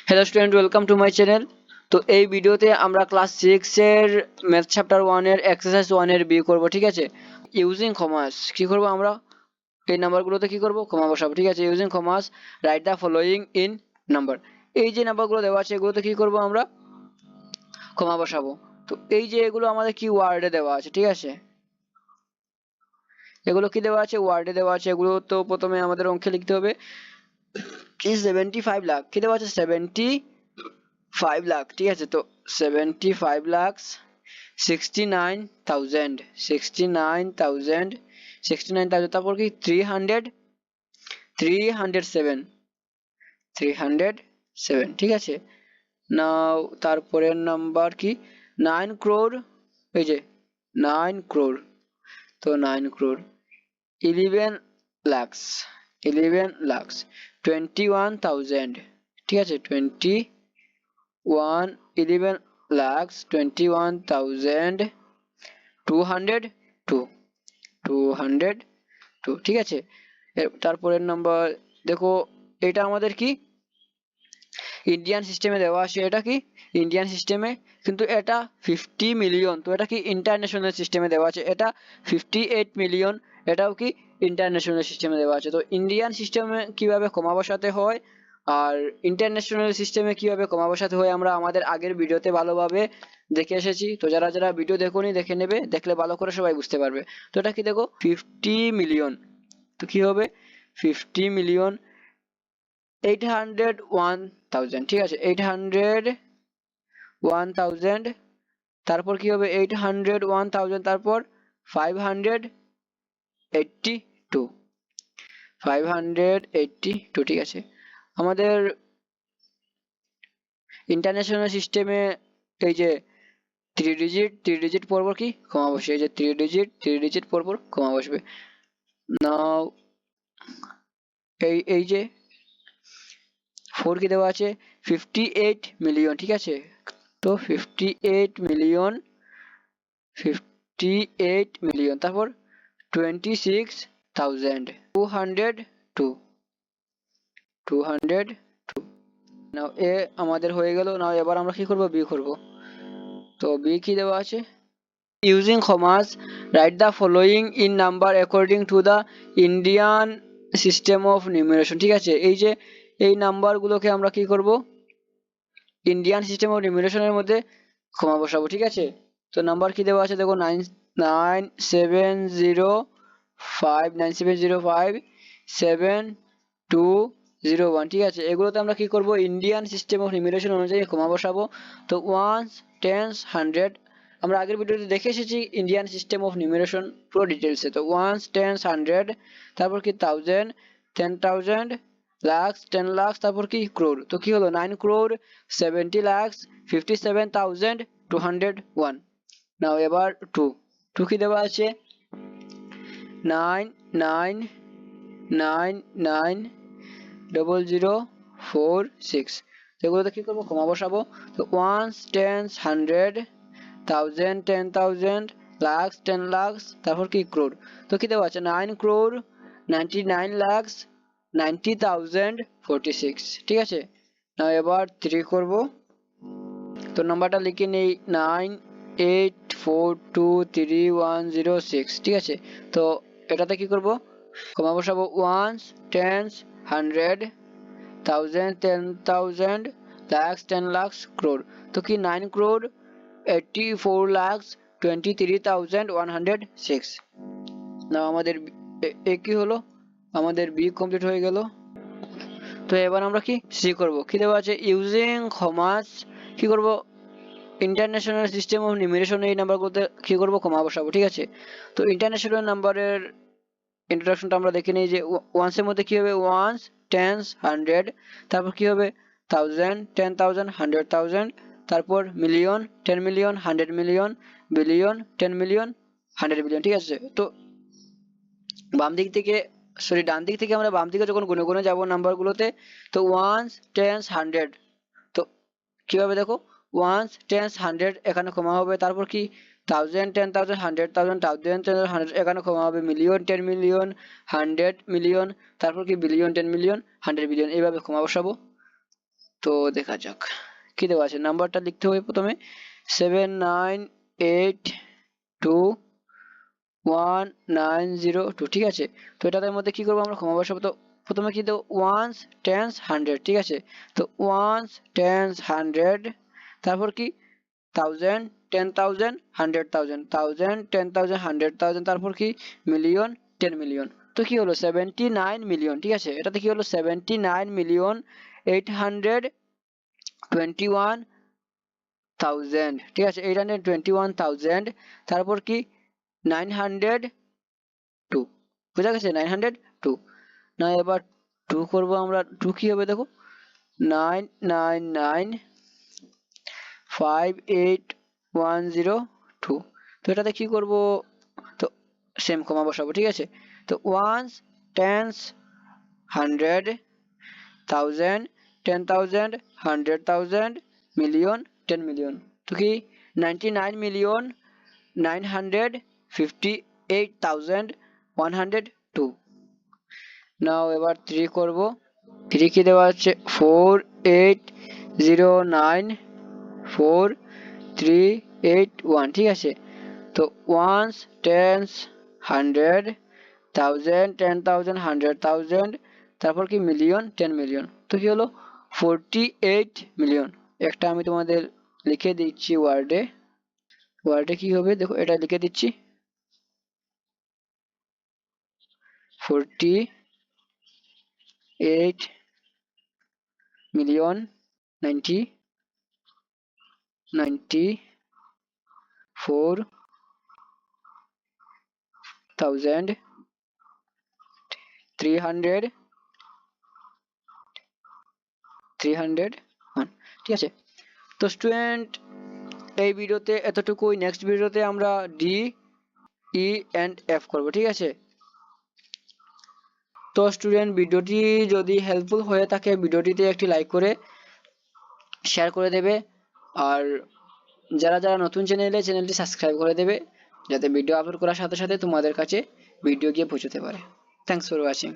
Hello student, welcome to my channel. তো এই ভিডিওতে আমরা ক্লাস 6 এর ম্যাথ চ্যাপ্টার 1 এর এক্সারসাইজ 1 এর বি করব। ঠিক আছে, ইউজিং কমাস কি করব আমরা? এই নাম্বারগুলোতে কি করব? কমা বসাবো। ঠিক আছে, using commas write the following in number. এই যে নাম্বারগুলো দেওয়া আছে এগুলোতে কি করব আমরা? কমা বসাবো। তো এই যে এগুলো আমাদের কি ওয়ার্ডে দেওয়া আছে, ঠিক আছে, এগুলো কি দেওয়া আছে? ওয়ার্ডে দেওয়া আছে। এগুলো তো প্রথমে আমাদের অঙ্কে লিখতে হবে কি 75 লাখ কি দেওয়া আছে? 75 লাখ। ঠিক আছে, তো 75 লাখ 69,000 69,000 69,000 তারপর কি 307 ঠিক আছে। নাও তারপরের নাম্বার কি 9 crore। এই যে 9 crore, তো 9 crore 11 lakhs 21,000। ঠিক আছে, 11 lakhs 21,202 ঠিক আছে। তারপরের নাম্বার দেখো, এটা আমাদের কি ইন্ডিয়ান সিস্টেমে দেওয়া আছে। এটা কি ইন্ডিয়ান সিস্টেমে, কিন্তু এটা 50 মিলিয়ন। তো এটা কি ইন্টারন্যাশনাল সিস্টেমে দেওয়া আছে। এটা 58 মিলিয়ন, এটাও কি ইন্টারন্যাশনাল সিস্টেমে দেওয়া আছে। তো ইন্ডিয়ান সিস্টেমে কিভাবে কমা বসাতে হয় আর ইন্টারন্যাশনাল সিস্টেমে কিভাবে কমা বসাতে হয় আমরা আমাদের আগের ভিডিওতে ভালোভাবে দেখে এসেছি। তো যারা যারা ভিডিও দেখোনি দেখে নেবে, দেখলে ভালো করে সবাই বুঝতে পারবে। তো এটা কি দেখো 50 মিলিয়ন, তো কি হবে 50 মিলিয়ন 801,000। ঠিক আছে, 801,000 তারপর কি হবে 801,000 তারপর 582 582 ঠিক আছে। আমাদের ইন্টারন্যাশনাল সিস্টেমে এই যে 3 ডিজিট পরপর কি কমা বসে, এই যে 3 ডিজিট পরপর কমা বসবে। নাও এই যে 4 কি দেওয়া আছে 58 মিলিয়ন। ঠিক আছে, তো 58 মিলিয়ন তারপর 26,202 নাও এ আমাদের হয়ে গেল। নাও এবার আমরা কি করব? বি করব। তো বি কি দেওয়া আছে? Using commas write the following in number according to the Indian system of numeration. ঠিক আছে, এই যে এই নাম্বারগুলোকে আমরা কি করব? ইন্ডিয়ান সিস্টেম অফ নিউমারেশনের মধ্যে কমা বসাবো। ঠিক আছে, তো নাম্বার কি দেওয়া আছে দেখো 9705 ঠিক আছে। এগুলোতে আমরা কি করব? ইন্ডিয়ান সিস্টেম অফ নিউমারেশন অনুযায়ী কমা বসাবো। তো ওয়ান্স, টেন্স, হান্ড্রেড আমরা আগের ভিডিওতে দেখে এসেছি ইন্ডিয়ান সিস্টেম অফ নিউমারেশন পুরো ডিটেলসে। তো ওয়ান্স, টেন্স, হান্ড্রেড তারপর কি 1000 10,000 লাক্স 10 লাখ তারপর কি ক্রোর। তো কি হলো 9 crore 70 lakhs 57,201। নাও এবার টু কি দেওয়া আছে 99990046। এগুলোতে কি করবো? কমা বসাবো। তো ones, tens, hundred, 1000 10,000 lakhs 10 lakhs তারপর কি ক্রোর। তো কি দেওয়া আছে 9 crore 99,90,046। ঠিক আছে, না এবার 3 করব। তো নাম্বারটা লিখে নেই 98423106। ঠিক আছে, তো এটাতে কি করব? কমা বসাবো ones, tens, hundred, 1000 10,000 lakhs 10 lakhs crore. তো কি 9 crore 84,23,106। না আমাদের এ কি হলো? আমাদের বি কমপ্লিট হয়ে গেল। তো এবার আমরা কি সি করব। কি দেওয়া আছে ইউজিং কমাস কি করব? ইন্টারন্যাশনাল সিস্টেম অফ নিউমারেশন এই নাম্বারগুলোতে কি করব? কমা বসাবো। ঠিক আছে, তো ইন্টারন্যাশনাল নাম্বারের ইন্ট্রোডাকশনটা আমরা দেখে নিই যে ওয়ান্সের মধ্যে কি হবে ওয়ান্স, টেন্স, হান্ড্রেড তারপর কি হবে 1000 10,000 100,000 তারপর million 10 million 100 million billion 10 million 100 billion. ঠিক আছে, তো বাম দিক থেকে ডান দিক থেকে আমরা বাম দিকে যখন গুনে গুনে যাবো নাম্বারগুলোতে, তো ওয়ান্স, টেন্স, হান্ড্রেড, তো কিভাবে দেখো ওয়ান্স, টেন্স, হান্ড্রেড এখানে কমা হবে। তারপর কি 1000 10,000 100,000 1000 10,000 এখানে কমা হবে। মিলিয়ন 10 মিলিয়ন 100 মিলিয়ন তারপর কি বিলিয়ন 10 মিলিয়ন 100 বিলিয়ন, এইভাবে কমা বসাবো। তো দেখা যাক কি দেওয়া আছে। নাম্বারটা লিখতে হবে প্রথমে 7982190 ঠিক আছে। তো এটার মধ্যে কি করবো আমরা ক্ষমা বসাবো। তো প্রথমে কি দেবো ওয়ান্স টেন্স হান্ড্রেড ঠিক আছে। তো ওয়ান্স টেন্স হান্ড্রেড, তারপর কি থাউজেন্ড, 10,000, 100,000, থাউজেন্ড, 10,000, 100,000, তারপর কি মিলিয়ন, 10 মিলিয়ন। তো কি হলো 79 মিলিয়ন ঠিক আছে। এটাতে কি হলো 79,821,000 ঠিক আছে, 821,000, তারপর কি 902, বুঝা গেছে 902। না এবার 2 করবো আমরা, 2 কি হবে দেখো 999581102। তো এটাতে কি করব, তো সেম কমা বসাবো ঠিক আছে। তো ones tens hundred, thousand, 10,000, 100,000, million, 10 million. তো কি 99,958,102। নাও এবার 3 করব। 3 কি দেওয়া আছে 48094381 ঠিক আছে। তো ওয়ান্স টেন্স হান্ড্রেড, থাউজেন্ড, 10,000, 100,000, তারপর কি মিলিয়ন, 10 মিলিয়ন। তো কি হলো 48 মিলিয়ন। একটা আমি তোমাদের লিখে দিচ্ছি ওয়ার্ডে, ওয়ার্ডে কি হবে দেখো, এটা লিখে দিচ্ছি 48 মিলিয়ন 94,301 ঠিক আছে। তো স্টুডেন্ট এই ভিডিওতে এতটুকুই, নেক্সট ভিডিওতে আমরা ডি, ই অ্যান্ড এফ করব ঠিক আছে। তো স্টুডেন্ট ভিডিওটি যদি হেল্পফুল হয়ে থাকে ভিডিওটিতে একটি লাইক করে শেয়ার করে দেবে, আর যারা যারা নতুন চ্যানেলে চ্যানেলটি সাবস্ক্রাইব করে দেবে, যাতে ভিডিও আপলোড করার সাথে সাথে তোমাদের কাছে ভিডিও গিয়ে পৌঁছতে পারে। Thanks for watching.